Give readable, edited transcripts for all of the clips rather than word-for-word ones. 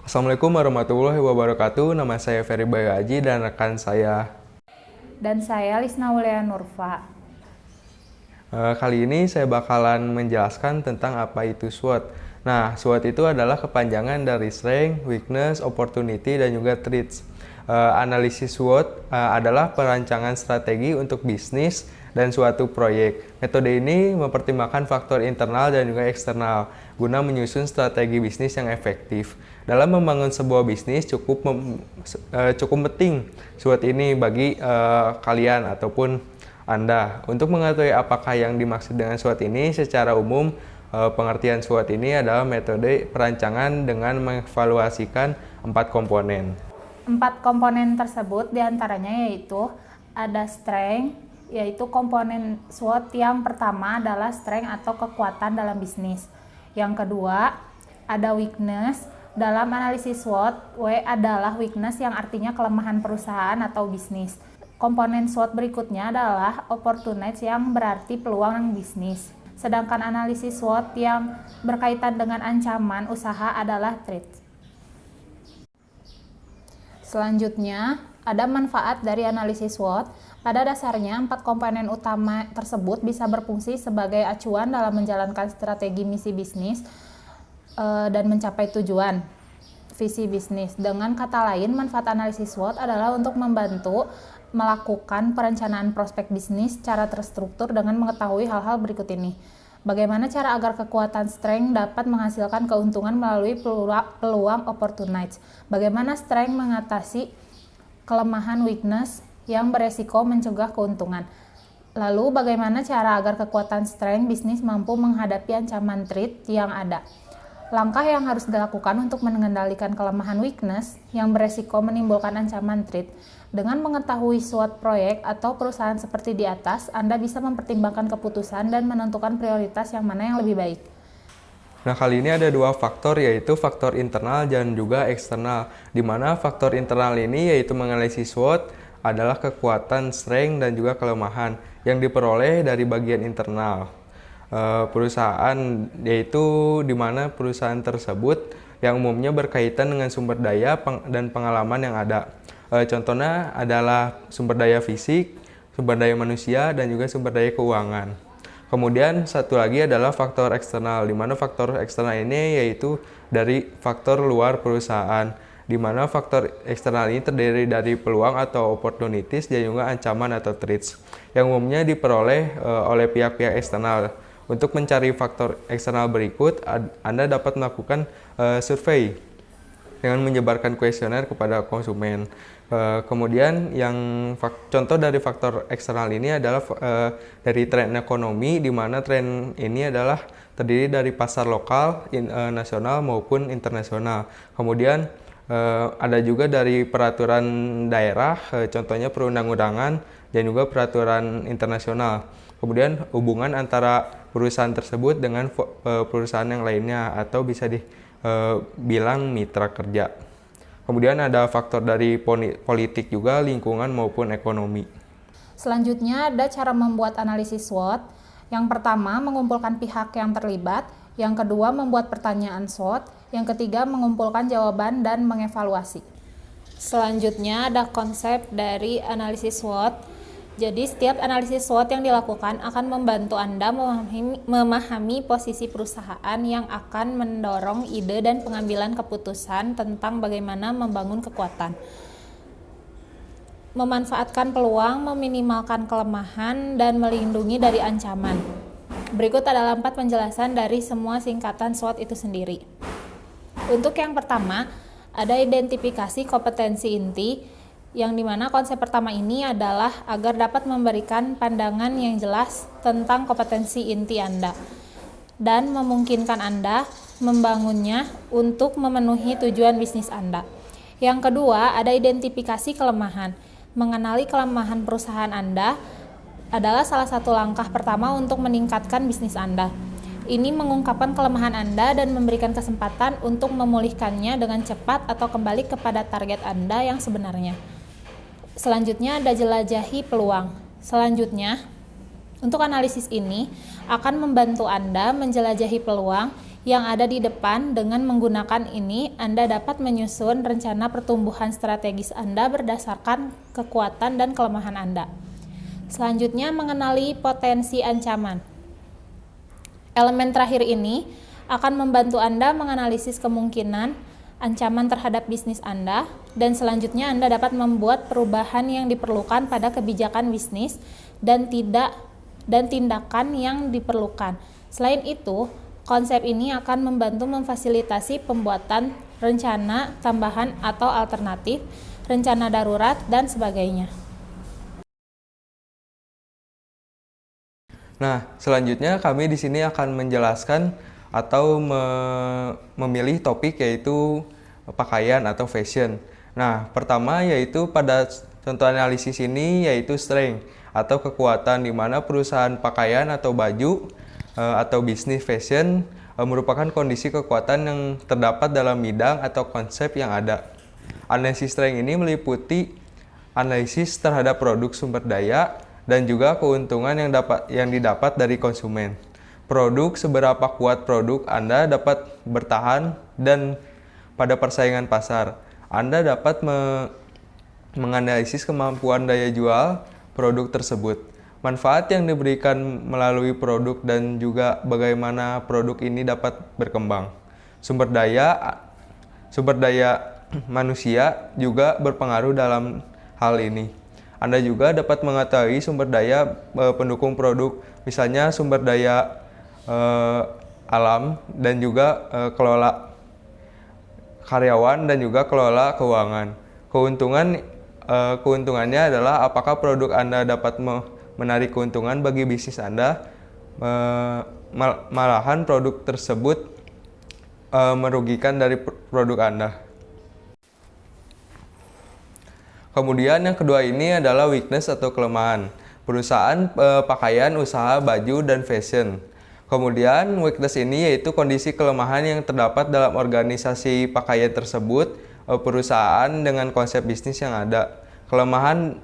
Assalamualaikum warahmatullahi wabarakatuh. Nama saya Ferry Bayu Aji dan rekan saya. Dan saya Lisna Wulia Nurfa. Kali ini saya bakalan menjelaskan tentang apa itu SWOT. Nah, SWOT itu adalah kepanjangan dari Strength, Weakness, Opportunity, dan juga Threats. Analisis SWOT adalah perancangan strategi untuk bisnis dan suatu proyek. Metode ini mempertimbangkan faktor internal dan juga eksternal guna menyusun strategi bisnis yang efektif. Dalam membangun sebuah bisnis cukup penting SWOT ini bagi kalian ataupun Anda. Untuk mengetahui apakah yang dimaksud dengan SWOT ini, secara umum pengertian SWOT ini adalah metode perancangan dengan mengevaluasikan 4 komponen. 4 komponen tersebut diantaranya yaitu ada strength, yaitu komponen SWOT yang pertama adalah strength atau kekuatan dalam bisnis. Yang kedua ada weakness. Dalam analisis SWOT, W adalah weakness yang artinya kelemahan perusahaan atau bisnis. Komponen SWOT berikutnya adalah opportunities yang berarti peluang bisnis. Sedangkan analisis SWOT yang berkaitan dengan ancaman usaha adalah threats. Selanjutnya, ada manfaat dari analisis SWOT. Pada dasarnya, 4 komponen utama tersebut bisa berfungsi sebagai acuan dalam menjalankan strategi misi bisnis dan mencapai tujuan visi bisnis. Dengan kata lain, manfaat analisis SWOT adalah untuk membantu melakukan perencanaan prospek bisnis secara terstruktur dengan mengetahui hal-hal berikut ini. Bagaimana cara agar kekuatan strength dapat menghasilkan keuntungan melalui peluang opportunities? Bagaimana strength mengatasi kelemahan weakness yang beresiko mencegah keuntungan? Lalu bagaimana cara agar kekuatan strength bisnis mampu menghadapi ancaman threat yang ada? Langkah yang harus dilakukan untuk mengendalikan kelemahan weakness yang beresiko menimbulkan ancaman threat. Dengan mengetahui SWOT proyek atau perusahaan seperti di atas, Anda bisa mempertimbangkan keputusan dan menentukan prioritas yang mana yang lebih baik. Nah, kali ini ada 2 faktor, yaitu faktor internal dan juga eksternal. Di mana faktor internal ini yaitu menganalisis SWOT adalah kekuatan, strength, dan juga kelemahan yang diperoleh dari bagian internal perusahaan, yaitu di mana perusahaan tersebut yang umumnya berkaitan dengan sumber daya dan pengalaman yang ada. Contohnya adalah sumber daya fisik, sumber daya manusia, dan juga sumber daya keuangan. Kemudian satu lagi adalah faktor eksternal, di mana faktor eksternal ini yaitu dari faktor luar perusahaan, di mana faktor eksternal ini terdiri dari peluang atau opportunities dan juga ancaman atau threats yang umumnya diperoleh oleh pihak-pihak eksternal. Untuk mencari faktor eksternal berikut, Anda dapat melakukan survei dengan menyebarkan kuesioner kepada konsumen. Kemudian contoh dari faktor eksternal ini adalah dari tren ekonomi, di mana tren ini adalah terdiri dari pasar lokal, nasional maupun internasional. Kemudian ada juga dari peraturan daerah, contohnya perundang-undangan dan juga peraturan internasional. Kemudian hubungan antara perusahaan tersebut dengan perusahaan yang lainnya atau bisa dibilang mitra kerja. Kemudian ada faktor dari politik juga, lingkungan maupun ekonomi. Selanjutnya ada cara membuat analisis SWOT. Yang pertama, mengumpulkan pihak yang terlibat. Yang kedua, membuat pertanyaan SWOT. Yang ketiga, mengumpulkan jawaban dan mengevaluasi. Selanjutnya ada konsep dari analisis SWOT. Jadi setiap analisis SWOT yang dilakukan akan membantu Anda memahami posisi perusahaan yang akan mendorong ide dan pengambilan keputusan tentang bagaimana membangun kekuatan, memanfaatkan peluang, meminimalkan kelemahan, dan melindungi dari ancaman. Berikut adalah 4 penjelasan dari semua singkatan SWOT itu sendiri. Untuk yang pertama, ada identifikasi kompetensi inti, yang dimana konsep pertama ini adalah agar dapat memberikan pandangan yang jelas tentang kompetensi inti Anda dan memungkinkan Anda membangunnya untuk memenuhi tujuan bisnis Anda. Yang kedua, ada identifikasi kelemahan. Mengenali kelemahan perusahaan Anda adalah salah satu langkah pertama untuk meningkatkan bisnis Anda. Ini mengungkapkan kelemahan Anda dan memberikan kesempatan untuk memulihkannya dengan cepat atau kembali kepada target Anda yang sebenarnya. Selanjutnya ada jelajahi peluang. Selanjutnya, untuk analisis ini akan membantu Anda menjelajahi peluang yang ada di depan. Dengan menggunakan ini, Anda dapat menyusun rencana pertumbuhan strategis Anda berdasarkan kekuatan dan kelemahan Anda. Selanjutnya, mengenali potensi ancaman. Elemen terakhir ini akan membantu Anda menganalisis kemungkinan ancaman terhadap bisnis Anda, dan selanjutnya Anda dapat membuat perubahan yang diperlukan pada kebijakan bisnis dan tindakan yang diperlukan. Selain itu, konsep ini akan membantu memfasilitasi pembuatan rencana tambahan atau alternatif, rencana darurat, dan sebagainya. Nah, selanjutnya kami di sini akan menjelaskan atau memilih topik yaitu pakaian atau fashion. Nah, pertama yaitu pada contoh analisis ini yaitu strength atau kekuatan, di mana perusahaan pakaian atau baju atau bisnis fashion merupakan kondisi kekuatan yang terdapat dalam bidang atau konsep yang ada. Analisis strength ini meliputi analisis terhadap produk, sumber daya, dan juga keuntungan yang didapat dari konsumen. Produk, seberapa kuat produk Anda dapat bertahan dan pada persaingan pasar. Anda dapat menganalisis kemampuan daya jual produk tersebut, manfaat yang diberikan melalui produk, dan juga bagaimana produk ini dapat berkembang. Sumber daya manusia juga berpengaruh dalam hal ini. Anda juga dapat mengetahui sumber daya pendukung produk, misalnya sumber daya alam, dan juga kelola karyawan, dan juga kelola keuangan. Keuntungannya adalah apakah produk Anda dapat menarik keuntungan bagi bisnis Anda, malahan produk tersebut merugikan dari produk Anda. Kemudian yang kedua ini adalah weakness atau kelemahan perusahaan pakaian, usaha, baju, dan fashion. Kemudian weakness ini yaitu kondisi kelemahan yang terdapat dalam organisasi pakaian tersebut, perusahaan dengan konsep bisnis yang ada. Kelemahan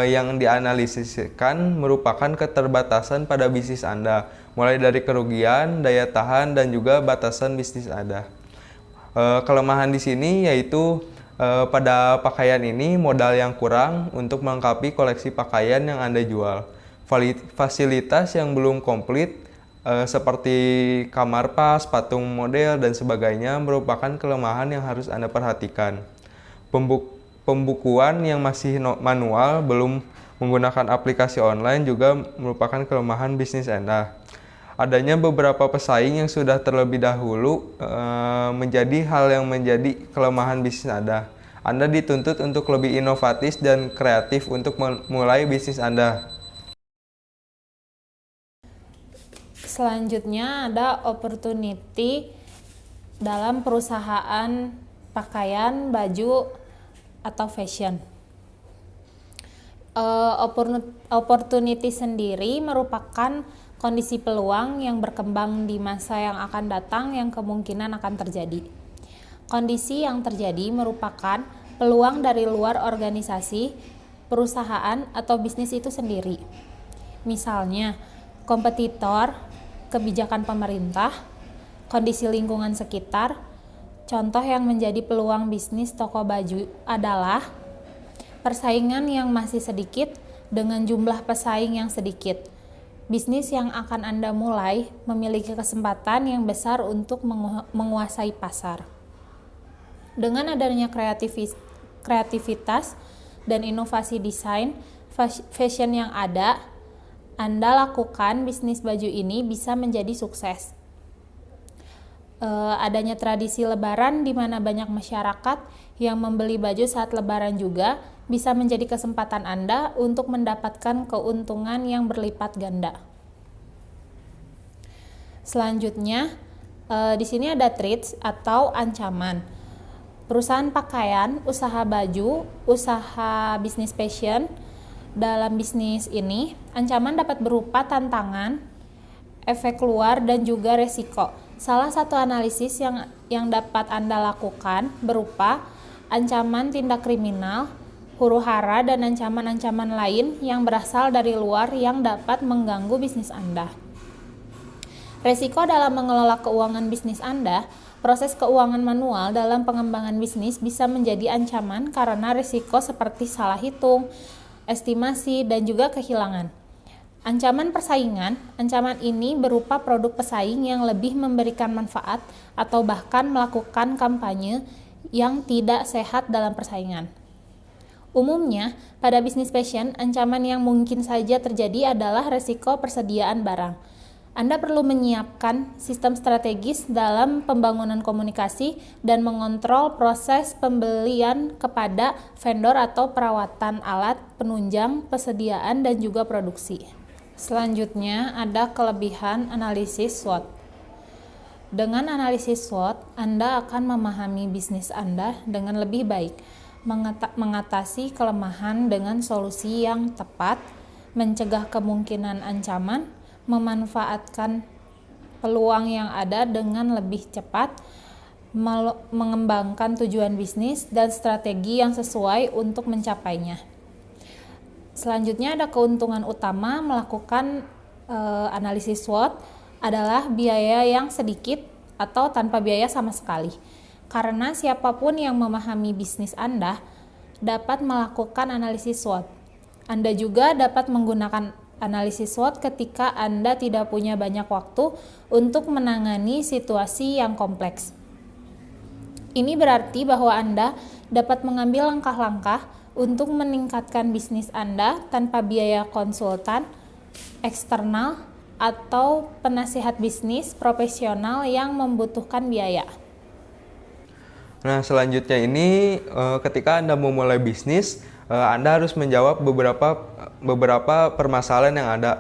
yang dianalisiskan merupakan keterbatasan pada bisnis Anda, mulai dari kerugian, daya tahan, dan juga batasan bisnis Anda. Kelemahan di sini yaitu pada pakaian ini modal yang kurang untuk melengkapi koleksi pakaian yang Anda jual. Fasilitas yang belum komplit seperti kamar pas, patung model, dan sebagainya merupakan kelemahan yang harus Anda perhatikan. Pembukuan yang masih manual, belum menggunakan aplikasi online juga merupakan kelemahan bisnis Anda. Adanya beberapa pesaing yang sudah terlebih dahulu menjadi hal yang menjadi kelemahan bisnis Anda. Anda dituntut untuk lebih inovatif dan kreatif untuk memulai bisnis Anda. Selanjutnya ada opportunity dalam perusahaan pakaian, baju, atau fashion. Opportunity sendiri merupakan kondisi peluang yang berkembang di masa yang akan datang yang kemungkinan akan terjadi. Kondisi yang terjadi merupakan peluang dari luar organisasi, perusahaan, atau bisnis itu sendiri. Misalnya, kompetitor, kebijakan pemerintah, kondisi lingkungan sekitar. Contoh yang menjadi peluang bisnis toko baju adalah persaingan yang masih sedikit dengan jumlah pesaing yang sedikit. Bisnis yang akan Anda mulai memiliki kesempatan yang besar untuk menguasai pasar. Dengan adanya kreativitas dan inovasi desain fashion yang ada, Anda lakukan bisnis baju ini bisa menjadi sukses. Adanya tradisi lebaran di mana banyak masyarakat yang membeli baju saat lebaran juga bisa menjadi kesempatan Anda untuk mendapatkan keuntungan yang berlipat ganda. Selanjutnya, di sini ada threats atau ancaman. Perusahaan pakaian, usaha baju, usaha bisnis fashion. Dalam bisnis ini, ancaman dapat berupa tantangan, efek luar, dan juga resiko. Salah satu analisis yang dapat Anda lakukan berupa ancaman tindak kriminal, huru-hara, dan ancaman-ancaman lain yang berasal dari luar yang dapat mengganggu bisnis Anda. Resiko dalam mengelola keuangan bisnis Anda. Proses keuangan manual dalam pengembangan bisnis bisa menjadi ancaman karena risiko seperti salah hitung, estimasi, dan juga kehilangan. Ancaman persaingan. Ancaman ini berupa produk pesaing yang lebih memberikan manfaat atau bahkan melakukan kampanye yang tidak sehat dalam persaingan. Umumnya, pada bisnis fashion, ancaman yang mungkin saja terjadi adalah risiko persediaan barang. Anda perlu menyiapkan sistem strategis dalam pembangunan komunikasi dan mengontrol proses pembelian kepada vendor atau perawatan alat, penunjang, persediaan, dan juga produksi. Selanjutnya, ada kelebihan analisis SWOT. Dengan analisis SWOT, Anda akan memahami bisnis Anda dengan lebih baik, mengatasi kelemahan dengan solusi yang tepat, mencegah kemungkinan ancaman, memanfaatkan peluang yang ada dengan lebih cepat, mengembangkan tujuan bisnis dan strategi yang sesuai untuk mencapainya. Selanjutnya ada keuntungan utama melakukan analisis SWOT adalah biaya yang sedikit atau tanpa biaya sama sekali. Karena siapapun yang memahami bisnis Anda dapat melakukan analisis SWOT. Anda juga dapat menggunakan analisis SWOT ketika Anda tidak punya banyak waktu untuk menangani situasi yang kompleks. Ini berarti bahwa Anda dapat mengambil langkah-langkah untuk meningkatkan bisnis Anda tanpa biaya konsultan eksternal atau penasihat bisnis profesional yang membutuhkan biaya. Nah, selanjutnya ini ketika Anda memulai bisnis, Anda harus menjawab beberapa permasalahan yang ada.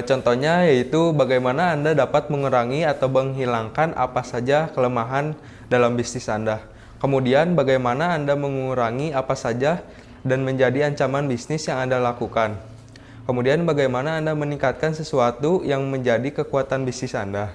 Contohnya yaitu bagaimana Anda dapat mengurangi atau menghilangkan apa saja kelemahan dalam bisnis Anda. Kemudian bagaimana Anda mengurangi apa saja dan menjadi ancaman bisnis yang Anda lakukan. Kemudian bagaimana Anda meningkatkan sesuatu yang menjadi kekuatan bisnis Anda.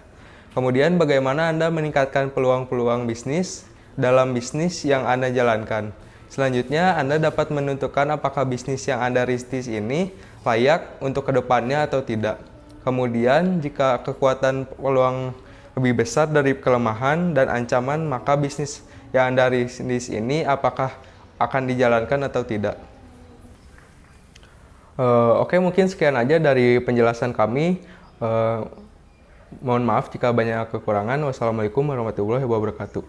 Kemudian bagaimana Anda meningkatkan peluang-peluang bisnis dalam bisnis yang Anda jalankan. Selanjutnya, Anda dapat menentukan apakah bisnis yang Anda rintis ini layak untuk kedepannya atau tidak. Kemudian, jika kekuatan peluang lebih besar dari kelemahan dan ancaman, maka bisnis yang Anda rintis ini apakah akan dijalankan atau tidak. Oke, mungkin sekian aja dari penjelasan kami. Mohon maaf jika banyak kekurangan. Wassalamualaikum warahmatullahi wabarakatuh.